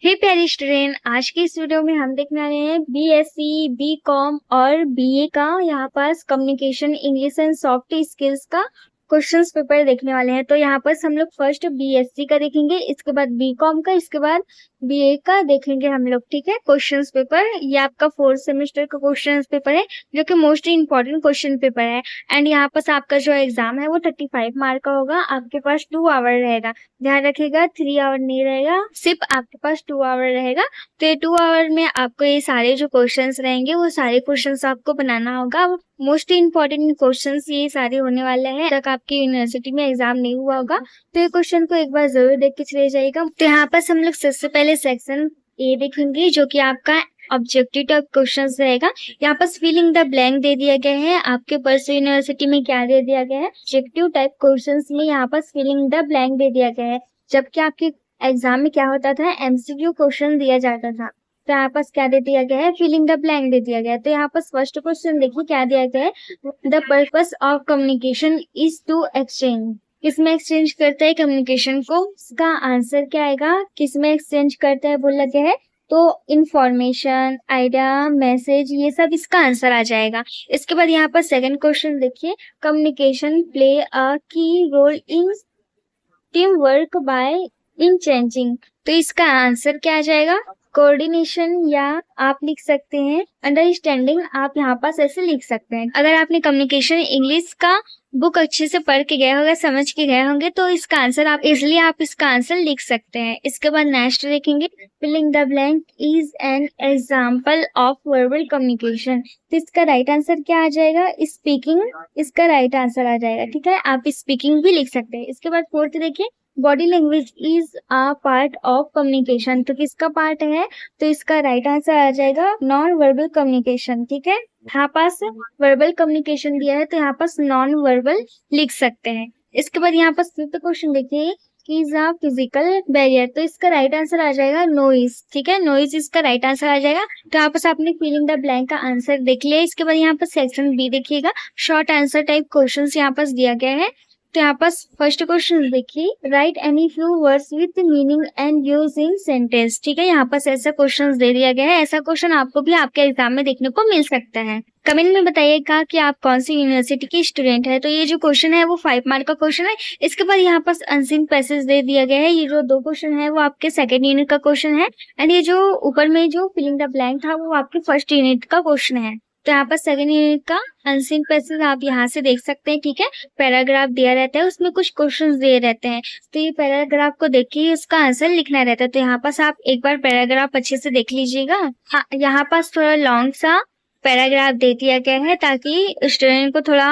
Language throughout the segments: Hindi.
हे प्यारे स्टूडेंट, आज की इस वीडियो में हम देखने वाले हैं बीएससी, बीकॉम और बीए का यहाँ pass communication, English and soft skills का क्वेश्चंस पेपर देखने वाले हैं। तो यहाँ पर हम लोग फर्स्ट बीएससी का देखेंगे, इसके बाद बीकॉम का, इसके बाद बीए का देखेंगे हम लोग। ठीक है, क्वेश्चंस पेपर ये आपका 4th सेमेस्टर का क्वेश्चंस पेपर है जो कि मोस्ट इंपॉर्टेंट क्वेश्चन पेपर है। एंड यहाँ पास आपका जो एग्जाम है वो 35 मार्क का होगा। आपके पास 2 आवर रहेगा, ध्यान रखिएगा 3 आवर नहीं रहेगा, सिर्फ आपके पास 2 आवर रहेगा। तो ये 2 आवर में आपको ये सारे जो क्वेश्चंस रहेंगे वो सारे क्वेश्चंस आपको बनाना होगा। मोस्ट इंपॉर्टेंट क्वेश्चंस ये सारे होने वाले हैं। तक आपकी यूनिवर्सिटी में एग्जाम नहीं हुआ होगा तो ये क्वेश्चन को एक बार जरूर देख के चले जाइएगा। तो यहाँ पर हम लोग सबसे पहले सेक्शन ए देखेंगे जो कि आपका ऑब्जेक्टिव टाइप क्वेश्चंस रहेगा। यहाँ पर फिलिंग द ब्लैंक दे दिया गया है। आपके पर्स यूनिवर्सिटी में क्या दे दिया गया है, ऑब्जेक्टिव टाइप क्वेश्चंस में यहाँ पर फिलिंग द ब्लैंक दे दिया गया है। जबकि आपके एग्जाम में क्या होता था, एमसीक्यू क्वेश्चन दिया जाता था। तो यहाँ पर क्या दे दिया गया है, फिलिंग द ब्लैंक दे दिया गया है। तो यहाँ पर फर्स्ट क्वेश्चन देखिए क्या दिया गया है, the purpose of communication is to exchange. किसमें एक्सचेंज करता है कम्युनिकेशन को, इसका आंसर क्या आएगा, किसमें एक्सचेंज करता है बोला गया है तो इंफॉर्मेशन, आइडिया, मैसेज, ये सब इसका आंसर आ जाएगा। इसके बाद यहाँ पर सेकंड क्वेश्चन देखिए, communication play a key role in teamwork by in changing. तो इसका आंसर क्या आ जाएगा, कोऑर्डिनेशन, या आप लिख सकते हैं अंडरस्टैंडिंग। आप यहाँ पास ऐसे लिख सकते हैं। अगर आपने कम्युनिकेशन इंग्लिश का बुक अच्छे से पढ़ के गए होंगे, समझ के गए होंगे तो इसका आंसर आप इसलिए आप इसका आंसर लिख सकते हैं। इसके बाद नेक्स्ट देखेंगे, filling the blank is an example of verbal communication. तो इसका राइट आंसर क्या आ जाएगा, स्पीकिंग, इसका राइट आंसर आ जाएगा। ठीक है, आप स्पीकिंग भी लिख सकते हैं। इसके बाद फोर्थ देखिए, body language is a part of communication. तो किसका पार्ट है, तो इसका राइट आंसर आ जाएगा नॉन वर्बल कम्युनिकेशन। ठीक है, यहाँ पास वर्बल कम्युनिकेशन दिया है तो यहाँ पास नॉन वर्बल लिख सकते हैं। इसके बाद यहाँ पास फिफ्थ क्वेश्चन देखिए, इज अ फिजिकल बैरियर। तो इसका राइट आंसर आ जाएगा नॉइज। ठीक है, नॉइज इसका राइट आंसर आ जाएगा। तो यहाँ पास आपने फिलिंग द ब्लैंक का आंसर देख लिया। इसके बाद यहाँ पर सेक्शन बी देखिएगा, शॉर्ट आंसर टाइप क्वेश्चन यहाँ पास दिया गया है। तो यहाँ पास फर्स्ट क्वेश्चन देखिए, right any few words with meaning and use in sentence. ठीक है, यहाँ पास ऐसा क्वेश्चन दे दिया गया है। ऐसा क्वेश्चन आपको भी आपके एग्जाम में देखने को मिल सकता है। कमेंट में बताइएगा कि आप कौन सी यूनिवर्सिटी के स्टूडेंट है। तो ये जो क्वेश्चन है वो 5 मार्क का क्वेश्चन है। इसके बाद यहाँ पास अनसीन पैसेज दे दिया गया है। ये जो 2 क्वेश्चन है वो आपके सेकंड यूनिट का क्वेश्चन है। एंड ये जो ऊपर में जो फिलिंग द ब्लैंक था वो आपके फर्स्ट यूनिट का क्वेश्चन है। तो यहाँ पर सेकंड यूनिट का अनसीन पैसेज आप यहाँ से देख सकते हैं। ठीक है, पैराग्राफ दिया रहता है, उसमें कुछ क्वेश्चंस दिए रहते हैं। तो ये पैराग्राफ को देख के उसका आंसर लिखना रहता है। तो यहाँ पास आप एक बार पैराग्राफ अच्छे से देख लीजिएगा। हाँ, यहाँ पास थोड़ा लॉन्ग सा पैराग्राफ दे दिया गया है ताकि स्टूडेंट को थोड़ा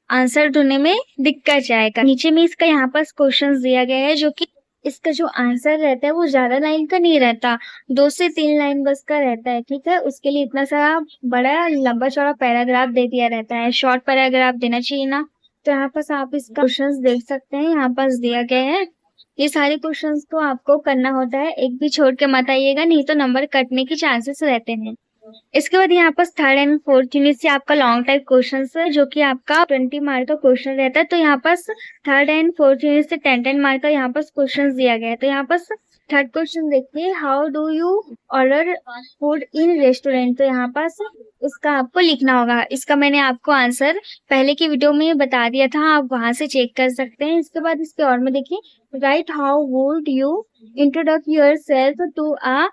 आंसर ढूंढने में दिक्कत जाएगा। नीचे में इसका यहाँ पास क्वेश्चन दिया गया है जो कि इसका जो आंसर रहता है वो ज्यादा लाइन का नहीं रहता, 2 से 3 लाइन बस का रहता है। ठीक है, उसके लिए इतना सारा बड़ा लंबा चौड़ा पैराग्राफ दे दिया रहता है। शॉर्ट पैराग्राफ देना चाहिए ना। तो यहाँ पास आप इसका क्वेश्चंस देख सकते हैं, यहाँ पास दिया गया है। ये सारे क्वेश्चंस को आपको करना होता है, एक भी छोड़ के मत आइएगा, नहीं तो नंबर कटने के चांसेस रहते हैं। इसके बाद यहाँ पर थर्ड एंड फोर्थ यूनिट से आपका लॉन्ग टाइप क्वेश्चन है जो कि आपका 20 मार्क का क्वेश्चन रहता है। तो यहाँ पर थर्ड एंड फोर्थ यूनिट से 10 मार्क का यहाँ पर क्वेश्चन दिया गया है। तो यहाँ पर थर्ड क्वेश्चन देखिए, how do you order food in restaurant. तो यहाँ पास इसका आपको लिखना होगा। इसका मैंने आपको आंसर पहले की वीडियो में बता दिया था, आप वहां से चेक कर सकते हैं। इसके बाद इसके और में देखिए, write how would you introduce yourself to a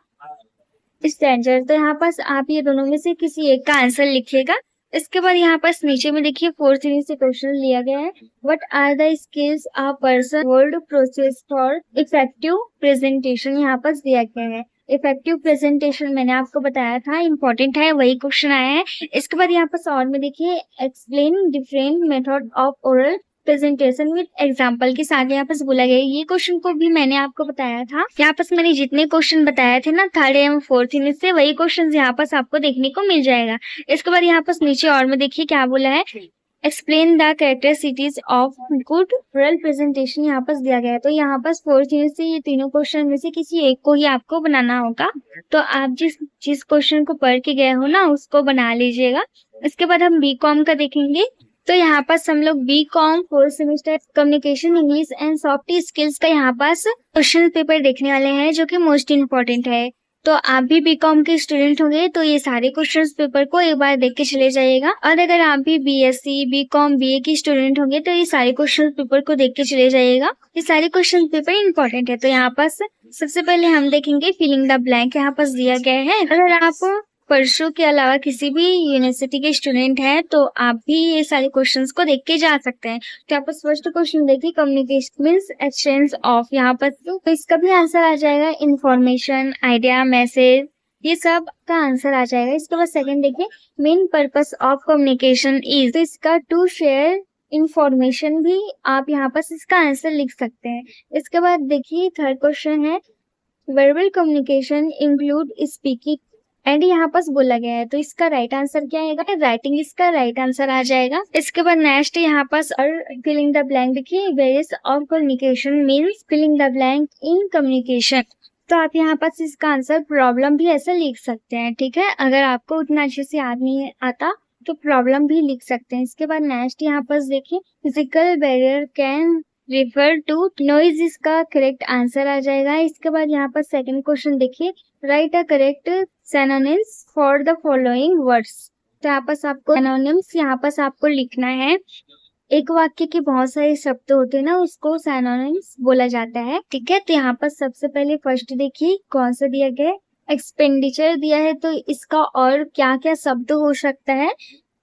stranger. तो यहाँ पास आप ये दोनों में से किसी एक का आंसर लिखिएगा। इसके बाद यहाँ पास नीचे में देखिए फोर्थ यूनिट से क्वेश्चन लिया गया है, what are the skills a person word process for effective presentation. यहाँ पास दिया गया है। इफेक्टिव प्रेजेंटेशन मैंने आपको बताया था, इंपॉर्टेंट है, वही क्वेश्चन आया है। इसके बाद यहाँ पास और में देखिए, explain different method of oral presentation with example के साथ यहाँ पास बोला गया है। ये क्वेश्चन को भी मैंने आपको बताया था। यहाँ पास मैंने जितने क्वेश्चन बताए थे ना थर्ड एवं फोर्थ यूनिट से, वही क्वेश्चन यहाँ पास आपको देखने को मिल जाएगा। इसके बाद यहाँ पास नीचे और में देखिए क्या बोला है, explain the characteristics of good oral presentation यहाँ पास दिया गया है। तो यहाँ पास फोर्थ यूनिट से ये तीनों क्वेश्चन में से किसी एक को ही आपको बनाना होगा। तो आप जिस क्वेश्चन को पढ़ के गए हो ना उसको बना लीजिएगा। इसके बाद हम बीकॉम का देखेंगे। तो यहाँ पास हम लोग B Com 4th semester communication English and soft skills का यहाँ पास क्वेश्चन पेपर देखने वाले हैं, जो कि मोस्ट इम्पोर्टेंट है। तो आप भी बी.कॉम के स्टूडेंट होंगे तो ये सारे क्वेश्चन पेपर को एक बार देख के चले जाइएगा, और अगर आप भी बीएससी बी.कॉम बीए की स्टूडेंट होंगे तो ये सारे क्वेश्चन पेपर को देख के चले जाइएगा। ये सारे क्वेश्चन पेपर इम्पोर्टेंट है। तो यहाँ पास सबसे पहले हम देखेंगे फिलिंग द ब्लैंक। यहाँ पास दिया गया है, अगर आप परसों के अलावा किसी भी यूनिवर्सिटी के स्टूडेंट हैं तो आप भी ये सारे क्वेश्चंस को देख के जा सकते हैं। तो यहाँ पर फर्स्ट क्वेश्चन देखिए, कम्युनिकेशन मीन्स एक्सचेंज ऑफ। यहाँ पर तो इसका भी आंसर आ जाएगा इंफॉर्मेशन, आइडिया, मैसेज, ये सब का आंसर आ जाएगा। इसके बाद सेकंड देखिए, main purpose of communication is, तो इसका टू शेयर इंफॉर्मेशन भी आप यहाँ पर इसका आंसर लिख सकते हैं। इसके बाद देखिए थर्ड क्वेश्चन है, verbal communication include speaking and यहाँ पास बोला गया है, तो इसका राइट आंसर क्या आएगा, राइटिंग इसका राइट आंसर आ जाएगा। इसके बाद नेक्स्ट यहाँ पास और फिलिंग द ब्लैंक देखिए, various of communication means filling the blank in communication. तो आप यहाँ पास इसका आंसर प्रॉब्लम भी ऐसा लिख सकते हैं, ठीक है। अगर आपको उतना अच्छे से याद नहीं आता तो प्रॉब्लम भी लिख सकते हैं। इसके बाद नेक्स्ट यहाँ पास देखिए, physical barrier can refer to noise, इसका करेक्ट आंसर आ जाएगा। इसके बाद यहाँ पर सेकंड क्वेश्चन देखिए, write a correct synonyms for the following words. तो यहाँ पर आपको सिनोनिम्स यहाँ पर आपको लिखना है। एक वाक्य के बहुत सारे शब्द होते हैं ना, उसको सिनोनिम्स बोला जाता है, ठीक है। तो यहाँ पर सबसे पहले फर्स्ट देखिए कौन सा दिया गया है, एक्सपेंडिचर दिया है, तो इसका और क्या क्या शब्द हो सकता है,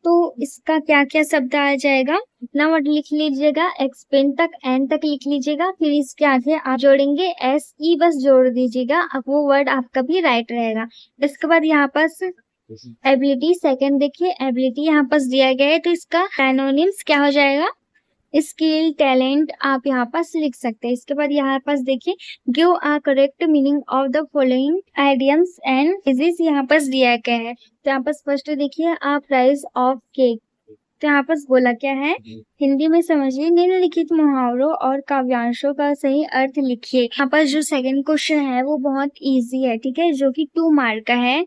तो इसका क्या क्या शब्द आ जाएगा, इतना वर्ड लिख लीजिएगा, एक्सपेंड तक एन तक लिख लीजिएगा, फिर इसके आगे आप जोड़ेंगे एस ई, बस जोड़ दीजिएगा, अब वो वर्ड आपका भी राइट रहेगा। इसके बाद यहाँ पास एबिलिटी, सेकंड देखिए एबिलिटी यहाँ पास दिया गया है, तो इसका सिनोनिम्स क्या हो जाएगा, स्किल, टैलेंट, आप यहाँ पास लिख सकते हैं। इसके बाद यहाँ पास देखिए, give a correct meaning of the following idioms and phrases यहाँ पास दिया गया है। तो यहाँ पास फर्स्ट देखिए, अ प्राइस ऑफ केक, तो यहाँ पास बोला क्या है, हिंदी में समझिए, निम्नलिखित मुहावरों और काव्यांशों का सही अर्थ लिखिए। यहाँ पास जो सेकंड क्वेश्चन है वो बहुत इजी है, ठीक है, जो कि 2 मार्क का है।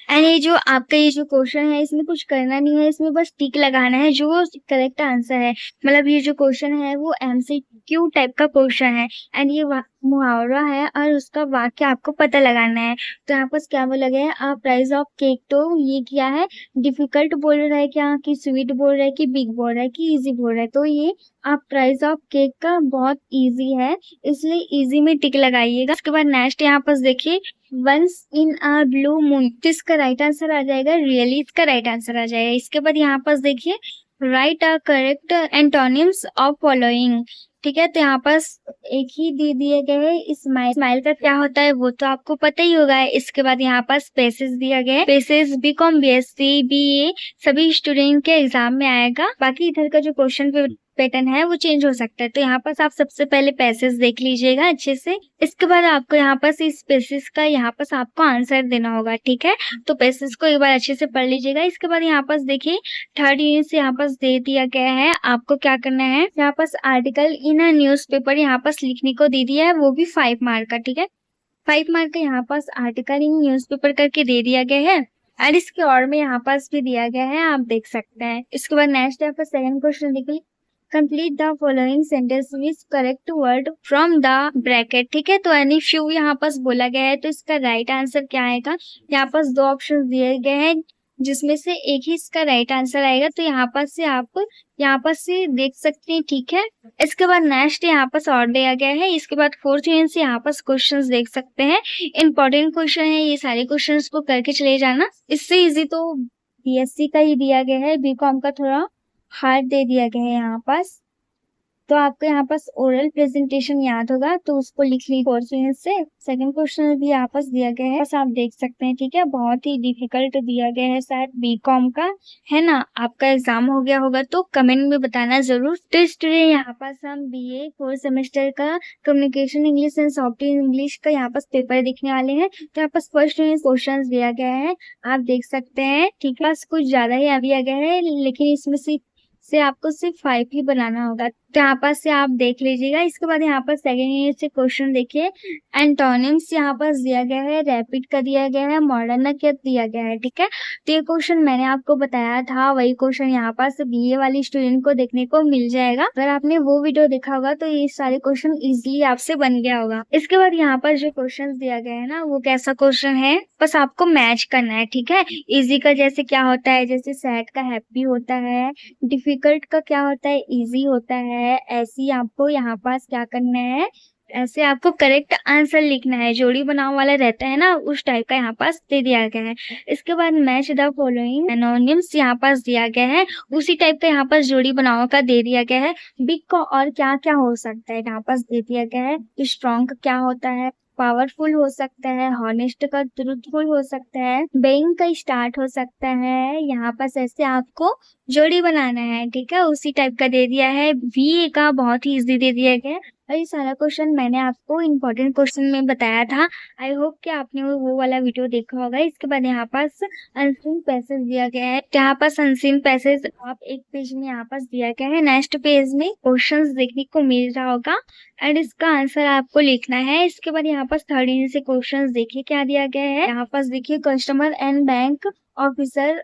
एंड ये जो आपका ये जो क्वेश्चन है इसमें कुछ करना नहीं है, इसमें बस टिक लगाना है जो करेक्ट आंसर है। मतलब ये जो क्वेश्चन है वो एमसीक्यू टाइप का क्वेश्चन है, एंड ये मुहावरा है और उसका वाक्य आपको पता लगाना है। तो यहाँ पर क्या बोला गया है, आ प्राइस ऑफ केक, तो ये क्या है, डिफिकल्ट बोल रहा है क्या, कि स्वीट बोल रहा है, कि बिग बोल रहा है, कि इजी बोल रहा है, तो ये आप प्राइस ऑफ केक का बहुत इजी है, इसलिए इजी में टिक लगाइएगा। उसके बाद नेक्स्ट यहाँ पर देखिए, once in a blue moon, तो इसका राइट आंसर आ जाएगा रियली, इसका राइट आंसर आ जाएगा। इसके बाद यहाँ पर देखिए, write a correct antonyms of following, ठीक है। तो यहाँ पास एक ही दे दिए गए है, स्माइल का क्या होता है वो तो आपको पता ही होगा। इसके बाद यहाँ पास पेसेस दिया गया है, पेसेस बी.कॉम बीएससी बीए सभी स्टूडेंट के एग्जाम में आएगा। बाकी इधर का जो क्वेश्चन पैटर्न है वो चेंज हो सकता है। तो यहाँ पास आप सबसे पहले पैसेज देख लीजिएगा अच्छे से, इसके बाद आपको यहाँ पास इस पैसेज का यहाँ पास आपको आंसर देना होगा, ठीक है। तो पैसेज को एक बार अच्छे से पढ़ लीजिएगा। इसके बाद यहाँ पास देखिए, थर्ड यूनिट से यहाँ पास दे दिया गया है, आपको क्या करना है, यहाँ पास आर्टिकल इन अ न्यूज़पेपर यहाँ पास लिखने को दे दिया है, वो भी 5 मार्क का, ठीक है। 5 मार्क का यहाँ पास आर्टिकल इन न्यूज़पेपर करके दे दिया गया है, और इसके और में यहाँ पास भी दिया गया है, आप देख सकते हैं। इसके बाद नेक्स्ट यहाँ पर सेकंड क्वेश्चन देखिए, complete the following sentence with correct word from the bracket, ठीक है। तो एनी फ्यू यहाँ पास बोला गया है, तो इसका राइट आंसर क्या आएगा, यहाँ पास 2 ऑप्शन दिए गए हैं जिसमें से एक ही इसका राइट आंसर आएगा। तो यहाँ पास से आप यहाँ पास से देख सकते हैं, ठीक है। इसके बाद नेक्स्ट यहाँ पास और दिया गया है। इसके बाद फोर्थ यूनिट से यहाँ पास क्वेश्चंस देख सकते हैं, इंपॉर्टेंट क्वेश्चन है, ये सारे क्वेश्चंस को करके चले जाना। इससे इजी तो बीएससी का ही दिया गया है, बीकॉम का थोड़ा हार्ड दे दिया गया है यहाँ पास। तो आपको यहाँ पास ओरल प्रेजेंटेशन याद होगा तो उसको लिख ली फोर्थ यूनिट से। सेकंड क्वेश्चन भी यहाँ पास दिया गया है, बस आप देख सकते हैं, ठीक है। बहुत ही डिफिकल्ट दिया गया है, शायद बीकॉम का है ना। आपका एग्जाम हो गया होगा तो कमेंट में बताना जरूर। तो स्टूडेंट यहाँ पास हम बीए 4th सेमेस्टर का communication English and soft English का यहाँ पास पेपर देखने वाले हैं। तो यहाँ पास फर्स्ट यूनिट क्वेश्चन दिया गया है, आप देख सकते हैं, ठीक है। कुछ ज्यादा ही दिया गया है, लेकिन इसमें से आपको सिर्फ 5 ही बनाना होगा। तो यहाँ पर से आप देख लीजिएगा। इसके बाद यहाँ पर सेकेंड यूनिट से क्वेश्चन देखिए। एंटोनिम्स यहाँ पर दिया गया है, रैपिड का दिया गया है, मॉडर्न का दिया गया है। ठीक है, तो ये क्वेश्चन मैंने आपको बताया था, वही क्वेश्चन यहाँ पर से बीए वाली स्टूडेंट को देखने को मिल जाएगा। अगर आपने वो वीडियो देखा होगा तो ये सारे क्वेश्चन इजिली आपसे बन गया होगा। इसके बाद यहाँ पर जो क्वेश्चन दिया गया है ना, वो कैसा क्वेश्चन है, बस आपको मैच करना है। ठीक है, इजी का जैसे क्या होता है, जैसे सैड का हैप्पी होता है, डिफिकल्ट का क्या होता है, इजी होता है, ऐसे ही आपको यहाँ पास क्या करना है, ऐसे आपको करेक्ट आंसर लिखना है। जोड़ी बनाव वाला रहता है ना, उस टाइप का यहाँ पास दे दिया गया है। इसके बाद मैच द फॉलोइंग एनोनिम्स यहाँ पास दिया गया है, उसी टाइप का यहाँ पास जोड़ी बनाव का दे दिया गया है। बिग का और क्या क्या हो सकता है यहाँ पास दे दिया गया है। स्ट्रॉन्ग का क्या होता है, पावरफुल हो सकता है, हॉनेस्ट का ट्रूथफुल हो सकता है, बेइंग का स्टार्ट हो सकता है। यहाँ पर ऐसे आपको जोड़ी बनाना है। ठीक है, उसी टाइप का दे दिया है। वी का बहुत ही इजी दे दिया गया है। और ये सारा क्वेश्चन मैंने आपको इम्पोर्टेंट क्वेश्चन में बताया था। आई होप कि आपने वो वाला वीडियो देखा होगा। इसके बाद यहाँ पास अनसीन पैसेज दिया गया है। यहाँ पास अनसीन पैसेज आप एक पेज में यहाँ पास दिया गया है, नेक्स्ट पेज में क्वेश्चंस देखने को मिल रहा होगा एंड इसका आंसर आपको लिखना है। इसके बाद यहाँ पास थर्ड यूनिट से क्वेश्चंस देखिए क्या दिया गया है। यहाँ पास देखिए customer and bank officer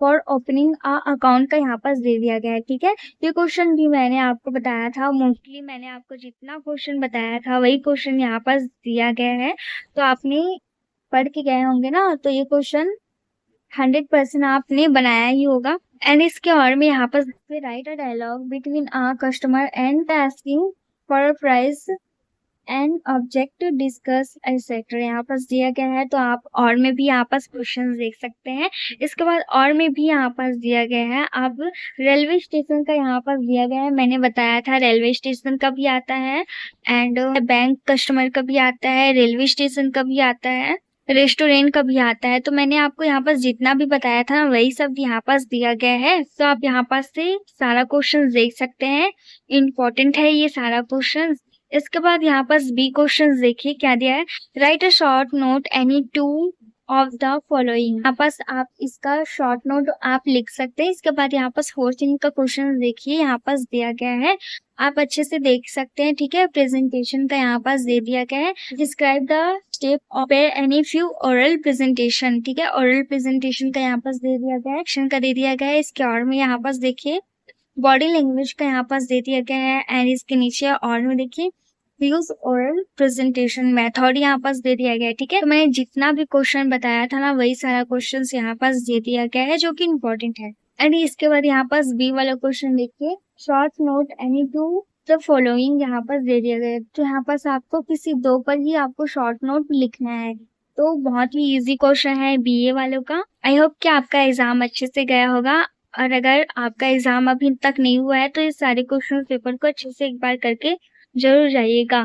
for opening account का यहाँ पास दे दिया गया है। ठीक है, ये क्वेश्चन भी मैंने आपको बताया था। मोस्टली मैंने आपको जितना क्वेश्चन बताया था वही क्वेश्चन यहाँ पास दिया गया है, तो आपने पढ़ के गए होंगे ना, तो ये क्वेश्चन 100% आपने बनाया ही होगा। एंड इसके और में यहाँ पर write a dialogue between a customer and asking for a price and object discuss etcetera यहाँ पास दिया गया है। तो आप और में भी यहाँ पास क्वेश्चन देख सकते हैं। इसके बाद और में भी यहाँ पास दिया गया है। अब रेलवे स्टेशन का यहाँ पास दिया गया है, मैंने बताया था रेलवे स्टेशन का भी आता है एंड बैंक कस्टमर का भी आता है, रेलवे स्टेशन का भी आता है, रेस्टोरेंट का भी आता है। तो मैंने आपको यहाँ पास जितना भी बताया था वही सब यहाँ पास दिया गया है। तो आप यहाँ पास से सारा क्वेश्चन देख सकते हैं, इम्पोर्टेंट है ये सारा क्वेश्चन। इसके बाद यहाँ पास बी क्वेश्चन देखिए क्या दिया है। Right a short note any two of the following. यहाँ पास आप इसका शॉर्ट नोट आप लिख सकते हैं। इसके बाद यहाँ पास फोर्थ का क्वेश्चन देखिए, यहाँ पास दिया गया है, आप अच्छे से देख सकते हैं। ठीक है, प्रेजेंटेशन का यहाँ पास दे दिया गया है। Describe the step of any few oral presentation. ठीक है, ओरल प्रेजेंटेशन का यहाँ पास दे दिया गया है, एक्शन का दे दिया गया है। इसके और में यहाँ पास देखिए बॉडी लैंग्वेज का यहाँ पास दे दिया गया है एंड इसके नीचे और में देखिए यूज ओरल प्रेजेंटेशन मेथड यहाँ पास दे दिया गया है। ठीक है, तो मैंने जितना भी क्वेश्चन बताया था ना वही सारा क्वेश्चन यहाँ पास दे दिया गया है, जो कि इम्पोर्टेंट है। एंड इसके बाद यहाँ पास बी वाला क्वेश्चन देखिए, short note any two the following यहाँ पास दे दिया गया है। तो यहाँ पास आपको किसी दो पर ही आपको शॉर्ट नोट लिखना है। तो बहुत ही इजी क्वेश्चन है बीए वालों का। आई होप कि आपका एग्जाम अच्छे से गया होगा, और अगर आपका एग्जाम अभी तक नहीं हुआ है तो इस सारे क्वेश्चन पेपर को अच्छे से एक बार करके जरूर जाइएगा।